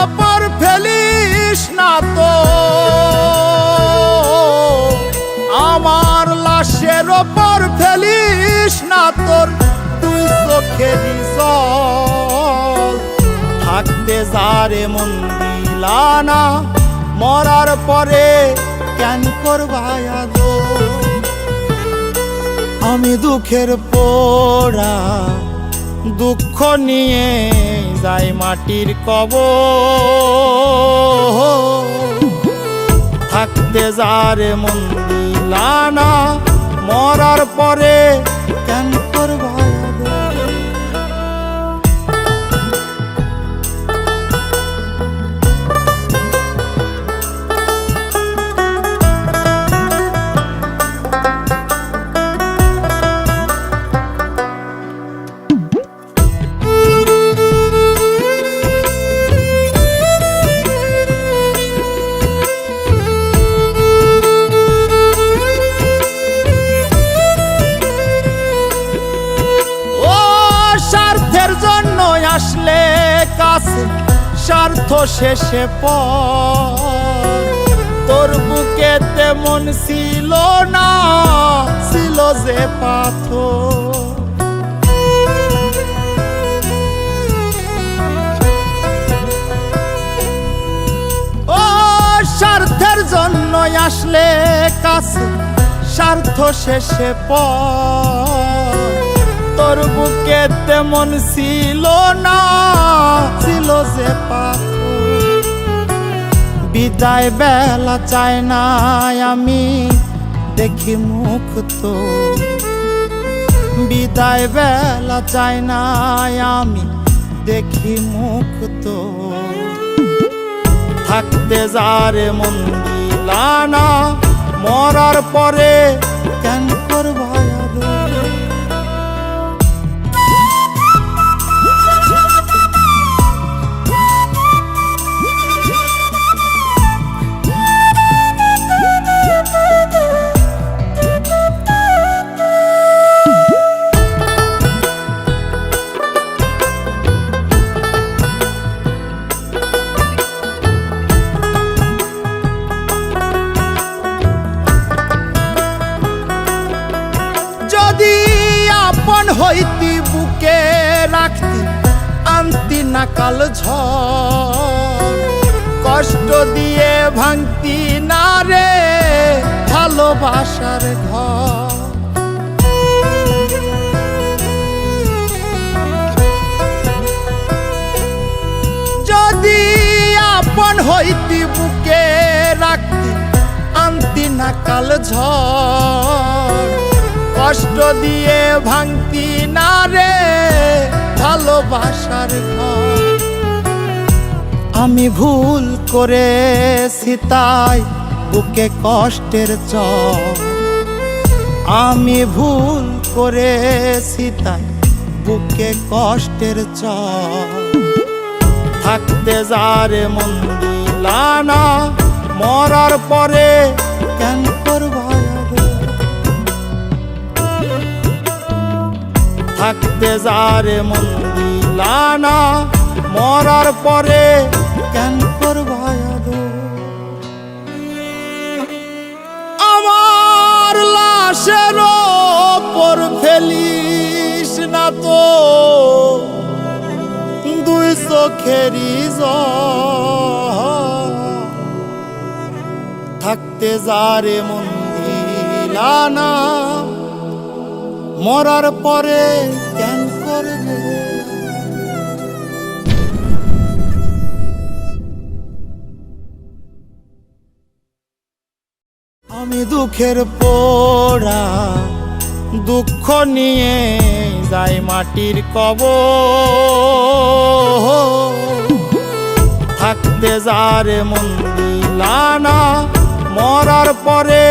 ওপর ফেলিস না তো, আমার লাশের ওপর ফেলিস না তোর তুই চোখেরই জল। থাকতে যারে মন দিলা না, মরার পরে কেন করবাই আদো। আমি দুঃখের পোড়া দুঃখ নিয়ে যাই মাটির কবর। থাকতে যারে মন দিলা না, মরার পরে কেন করবা আদর। আসলে কাছে স্বার্থ শেষে পর, তোর বুকে তেমন ছিল না, ছিল যে পাথর। ও স্বার্থের জন্য আসলে কাছে স্বার্থ শেষে পর, তোর বুকে তেমন ছিল না, ছিল যে পাথর। বিদায় বেলা চাই না আমি দেখি মুখ তো, বিদায় বেলা চাই না আমি দেখি মুখ তো। থাকতে যারে মন দিলা না, মরার পরে কেন করবা আদর। যদি আপন হইতি বুকে রাখতি, আনতি না কাল ঝড়। কষ্ট দিয়ে ভাঙতি না রে ভালোবাসার ঘর। যদি আপন হইতি বুকে রাখতি, আনতি না কাল ঝড়। কষ্ট দিয়ে ভাঙতি না রে ভালোবাসার ঘর। আমি ভুল করেছি তাই বুকে কষ্টের চর। আমি ভুল করেছি তাই বুকে কষ্টের চর। থাকতে যারে মন দিলা না, মরার পরে কেন করবা আদর। থাকতে যারে মন দিলা না, মরার পরে কেন করবা আদর। আমার লাশের ওপর ফেলিস না তো দুই চোখেরই জল। থাকতে যারে মন দিলা না, মরার পরে কেন করবে। আমি দুঃখের পোড়া দুঃখ নিয়ে যাই মাটির কবর। থাকতে দিতে যারে মন দিলানা, মরার পরে